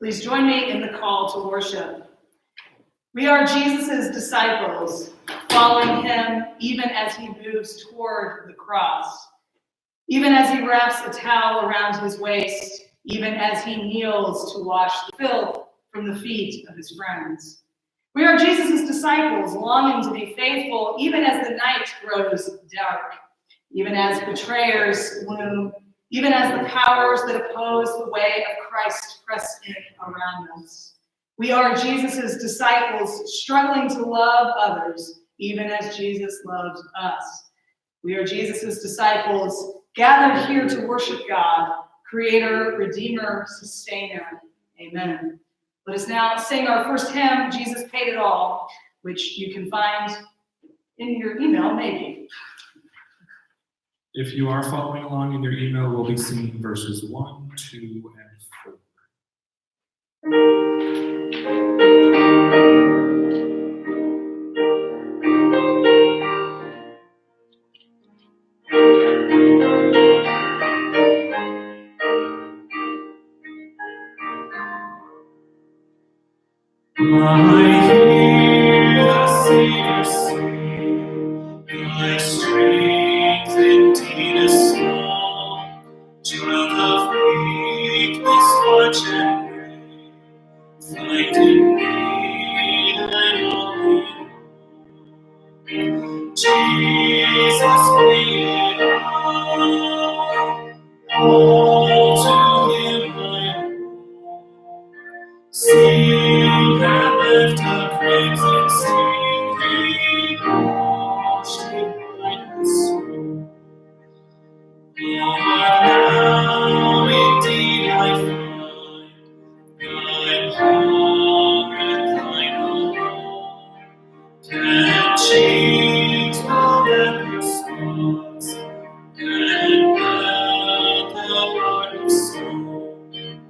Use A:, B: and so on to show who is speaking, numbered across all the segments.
A: Please join me in the call to worship. We are Jesus' disciples, following him even as he moves toward the cross, even as he wraps a towel around his waist, even as he kneels to wash the filth from the feet of his friends. We are Jesus' disciples, longing to be faithful even as the night grows dark, even as betrayers loom, even as the powers that oppose the way of Christ press in around us. We are Jesus' disciples, struggling to love others, even as Jesus loves us. We are Jesus' disciples, gathered here to worship God, Creator, Redeemer, Sustainer. Amen. Let us now sing our first hymn, Jesus Paid It All, which you can find in your email, maybe.
B: If you are following along in your email, we'll be singing verses 1, 2, and 4. I hear the Savior sing, my strength indeed is small, to love weakness watch and pray, find in me and all in Jesus paid it all to him I owe. Sing and lift up crimson stain, he washed in white and snow. Now indeed I find thy power and thine alone can change the leper's spots and melt the heart of stone.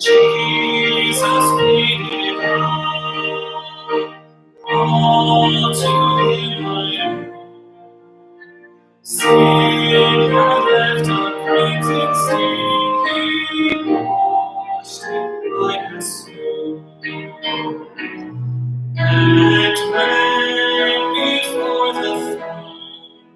B: Jesus paid it all to him I owe. Sing and lift up crimson stain, he washed in white as snow. And when before the throne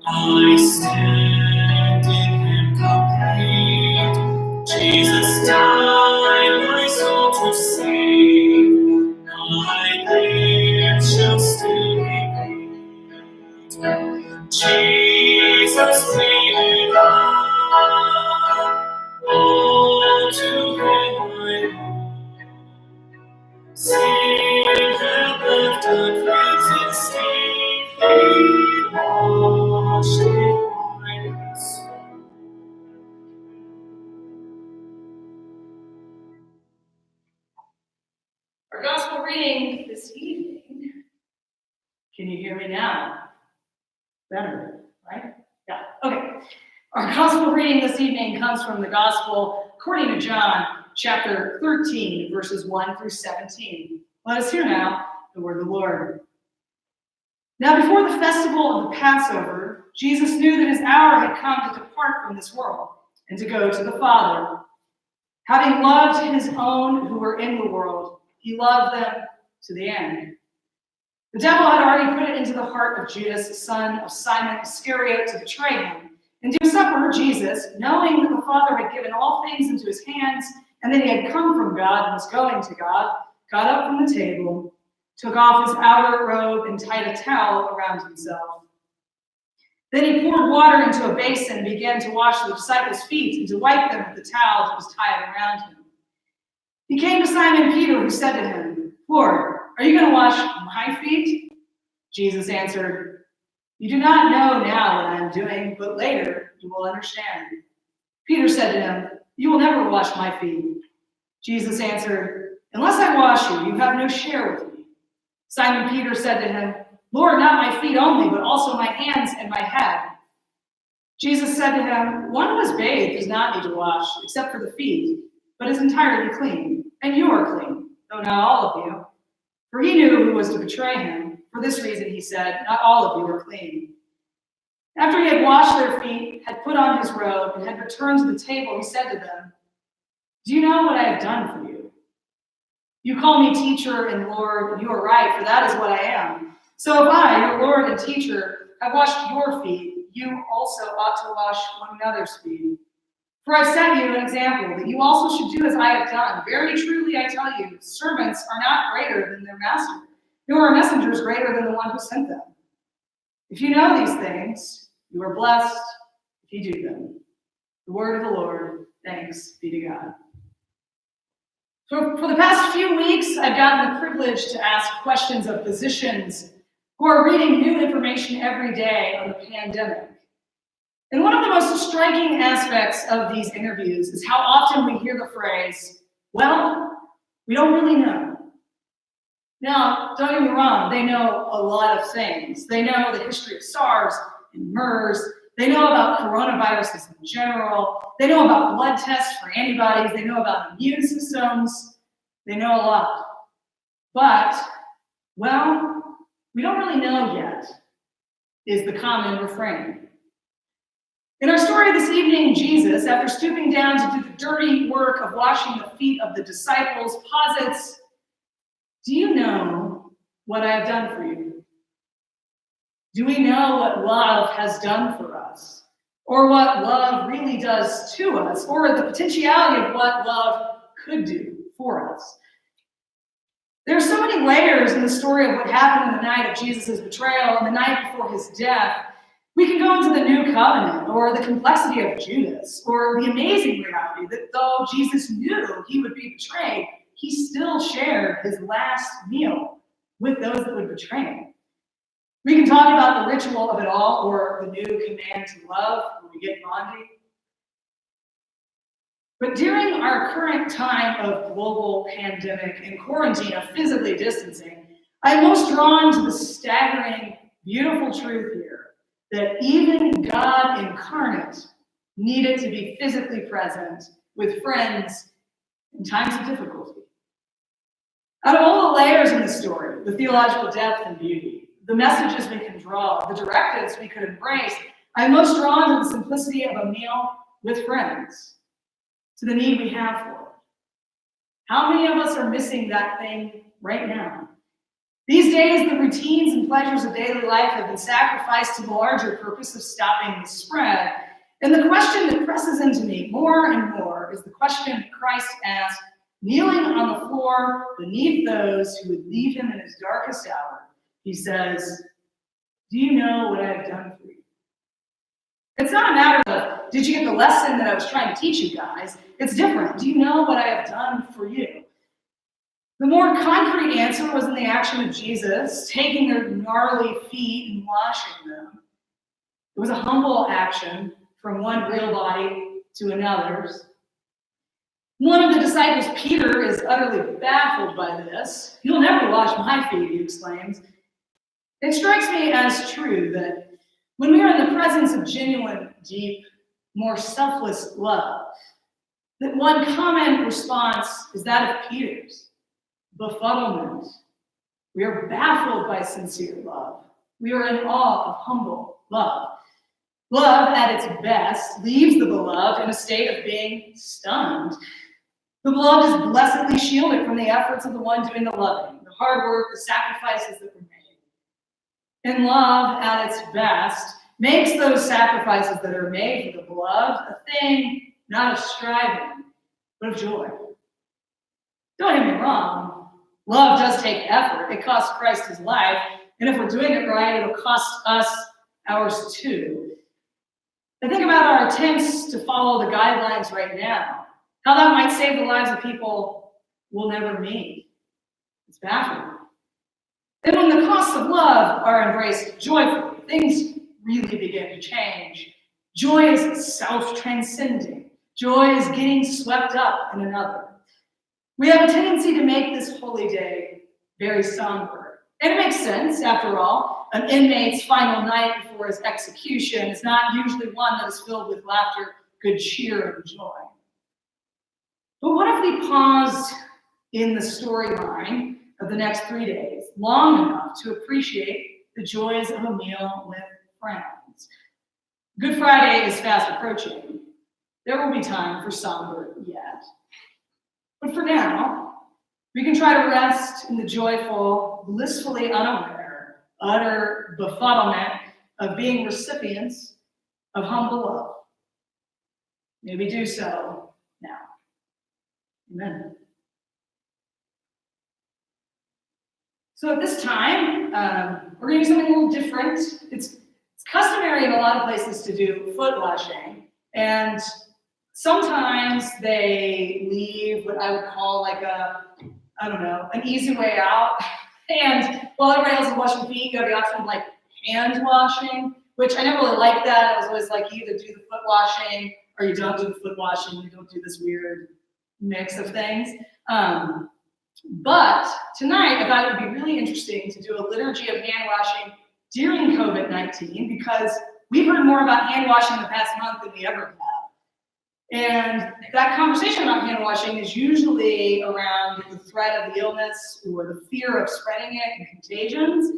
B: I stand in him complete, Jesus died my soul to save, my lips shall still be great. Jesus paid it all to him I owe. Sing and lift up crimson stain, he washed in white as snow.
A: Our gospel reading this evening, can you hear me now? Better, right? Yeah, okay. Our gospel reading this evening comes from the gospel according to John, chapter 13, verses 1 through 17. Let us hear now the word of the Lord. Now before the festival of the Passover, Jesus knew that his hour had come to depart from this world and to go to the Father. Having loved his own who were in the world, he loved them to the end. The devil had already put it into the heart of Judas, son of Simon Iscariot, to betray him. And to supper, Jesus, knowing that the Father had given all things into his hands, and that he had come from God and was going to God, got up from the table, took off his outer robe, and tied a towel around himself. Then he poured water into a basin and began to wash the disciples' feet and to wipe them with the towel that was tied around him. He came to Simon Peter, who said to him, Lord, are you going to wash my feet? Jesus answered, You do not know now what I am doing, but later you will understand. Peter said to him, You will never wash my feet. Jesus answered, Unless I wash you, you have no share with me. Simon Peter said to him, Lord, not my feet only, but also my hands and my head. Jesus said to him, One who is bathed does not need to wash, except for the feet, but is entirely clean, and you are clean, though not all of you. For he knew who was to betray him. For this reason, he said, Not all of you are clean. After he had washed their feet, had put on his robe, and had returned to the table, he said to them, Do you know what I have done for you? You call me teacher and Lord, and you are right, for that is what I am. So if I, your Lord and teacher, have washed your feet, you also ought to wash one another's feet. For I've set you an example that you also should do as I have done. Very truly I tell you, servants are not greater than their master, nor are messengers greater than the one who sent them. If you know these things, you are blessed if you do them. The word of the Lord, thanks be to God. For the past few weeks, I've gotten the privilege to ask questions of physicians who are reading new information every day on the pandemic. And one of the most striking aspects of these interviews is how often we hear the phrase, well, we don't really know. Now, don't get me wrong, they know a lot of things. They know the history of SARS and MERS. They know about coronaviruses in general. They know about blood tests for antibodies. They know about immune systems. They know a lot. But, well, we don't really know yet, is the common refrain. In our story this evening, Jesus, after stooping down to do the dirty work of washing the feet of the disciples, posits, do you know what I have done for you? Do we know what love has done for us? Or what love really does to us? Or the potentiality of what love could do for us? There are so many layers in the story of what happened in the night of Jesus' betrayal and the night before his death. We can go into the new covenant, or the complexity of Judas, or the amazing reality that though Jesus knew he would be betrayed, he still shared his last meal with those that would betray him. We can talk about the ritual of it all, or the new command to love when we get Maundy. But during our current time of global pandemic and quarantine of physically distancing, I'm most drawn to the staggering, beautiful truth here that even God incarnate needed to be physically present with friends in times of difficulty. Out of all the layers in the story, the theological depth and beauty, the messages we can draw, the directives we could embrace, I'm most drawn to the simplicity of a meal with friends, to the need we have for it. How many of us are missing that thing right now? These days, the routines and pleasures of daily life have been sacrificed to the larger purpose of stopping the spread. And the question that presses into me more and more is the question Christ asked, kneeling on the floor beneath those who would leave him in his darkest hour. He says, do you know what I have done for you? It's not a matter of, did you get the lesson that I was trying to teach you guys? It's different. Do you know what I have done for you? The more concrete answer was in the action of Jesus, taking their gnarly feet and washing them. It was a humble action from one real body to another's. One of the disciples, Peter, is utterly baffled by this. You'll never wash my feet, he exclaims. It strikes me as true that when we are in the presence of genuine, deep, more selfless love, that one common response is that of Peter's. Befuddlement. We are baffled by sincere love. We are in awe of humble love. Love, at its best, leaves the beloved in a state of being stunned. The beloved is blessedly shielded from the efforts of the one doing the loving, the hard work, the sacrifices that were made. And love, at its best, makes those sacrifices that are made for the beloved a thing not of striving, but of joy. Don't get me wrong. Love does take effort. It costs Christ his life. And if we're doing it right, it'll cost us ours too. I think about our attempts to follow the guidelines right now, how that might save the lives of people we'll never meet. It's baffling. And when the costs of love are embraced joyfully, things really begin to change. Joy is self-transcending. Joy is getting swept up in another. We have a tendency to make this holy day very somber. And it makes sense, after all. An inmate's final night before his execution is not usually one that is filled with laughter, good cheer, and joy. But what if we paused in the storyline of the next 3 days long enough to appreciate the joys of a meal with friends? Good Friday is fast approaching. There will be time for somber yet. But for now, we can try to rest in the joyful, blissfully unaware, utter befuddlement of being recipients of humble love. May we do so now. Amen. So at this time, we're going to do something a little different. It's customary in a lot of places to do foot washing, and sometimes they leave what I would call like an easy way out. And while everybody else is washing feet, you have the option of like hand washing, which I never really liked that. I was always like, you either do the foot washing or you don't do the foot washing. You don't do this weird mix of things. But tonight, I thought it would be really interesting to do a liturgy of hand washing during COVID-19 because we've heard more about hand washing in the past month than we ever have. And that conversation about hand washing is usually around the threat of the illness or the fear of spreading it and contagions.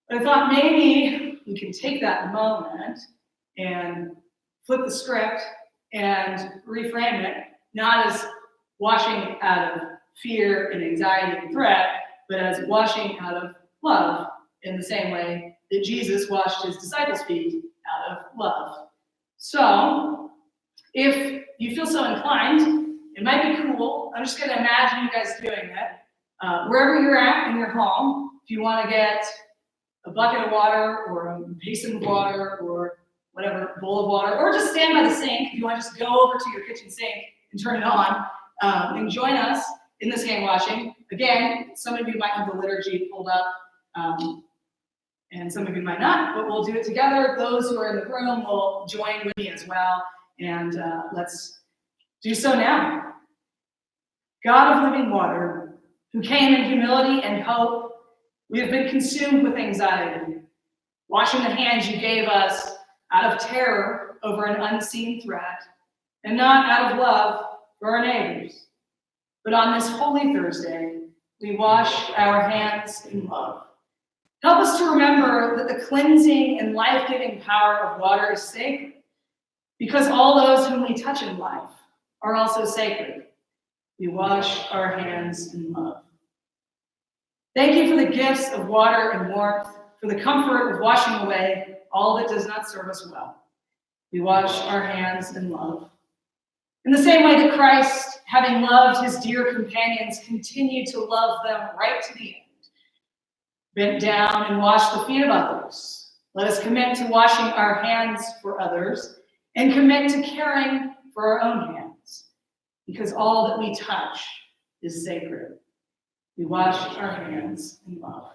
A: But I thought maybe we can take that moment and flip the script and reframe it, not as washing out of fear and anxiety and threat, but as washing out of love in the same way that Jesus washed his disciples' feet out of love. So, if you feel so inclined, it might be cool. I'm just going to imagine you guys doing it. Wherever you're at in your home, if you want to get a bucket of water or a basin of water or whatever, bowl of water, or just stand by the sink. If you want to just go over to your kitchen sink and turn it on and join us in this hand washing. Again, some of you might have the liturgy pulled up, and some of you might not, but we'll do it together. Those who are in the room will join with me as well, and let's do so now. God of living water, who came in humility and hope, we have been consumed with anxiety, washing the hands you gave us out of terror over an unseen threat, and not out of love for our neighbors. But on this Holy Thursday, we wash our hands in love. Help us to remember that the cleansing and life-giving power of water is sacred, because all those whom we touch in life are also sacred. We wash our hands in love. Thank you for the gifts of water and warmth, for the comfort of washing away all that does not serve us well. We wash our hands in love. In the same way that Christ, having loved his dear companions, continued to love them right to the end, bent down and washed the feet of others. Let us commit to washing our hands for others and commit to caring for our own hands, because all that we touch is sacred. We wash our hands in love.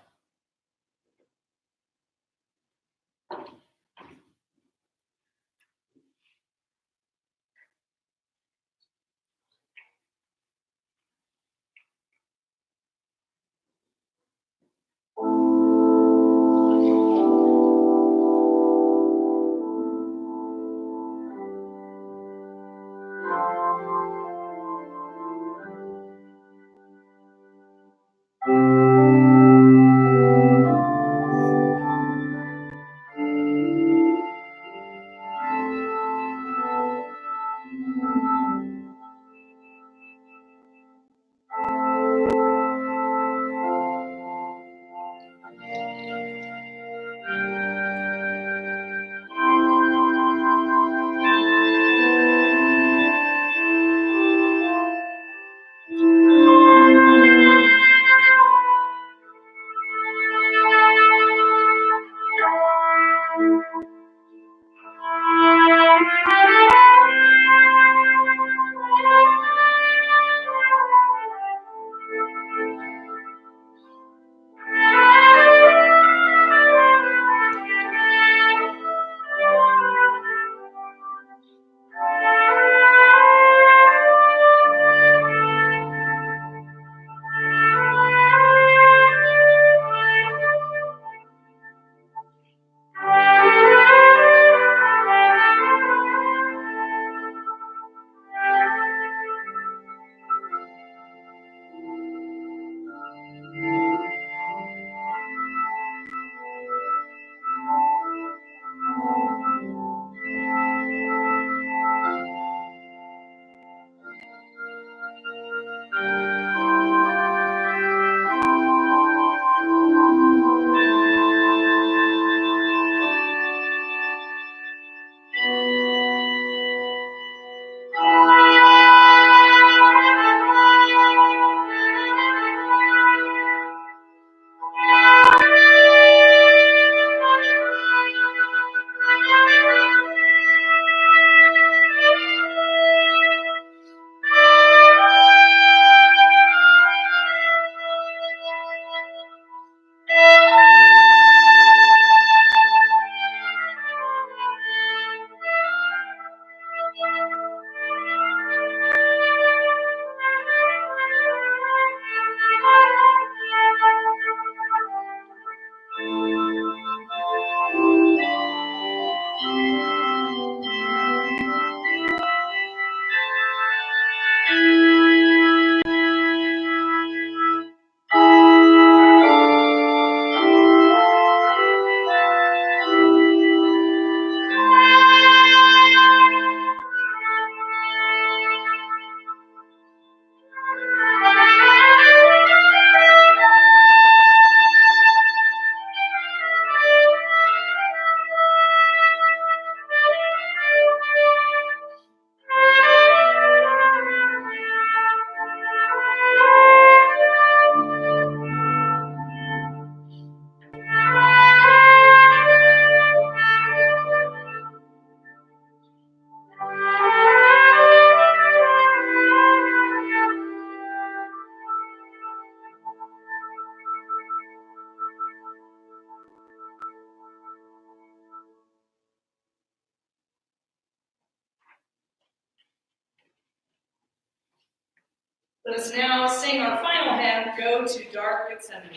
A: Let us now sing our final hymn, Go to Dark Gethsemane.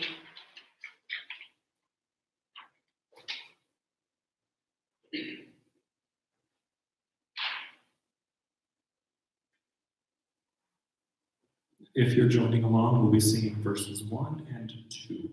B: If you're joining along, we'll be singing verses 1 and 2.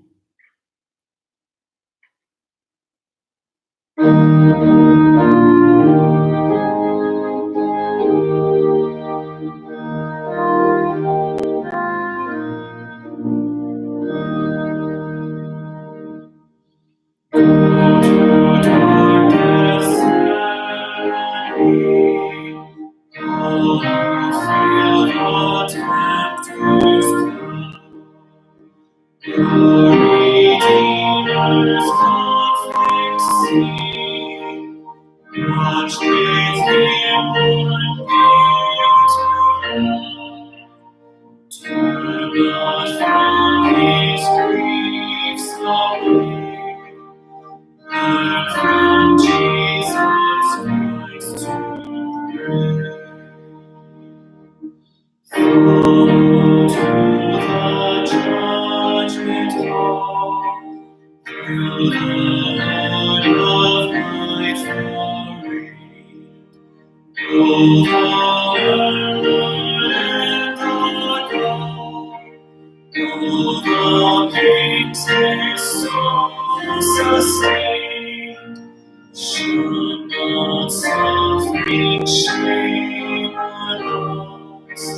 B: Should not suffering shame arise,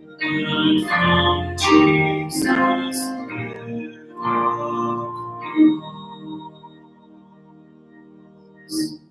B: but from Jesus live our cross.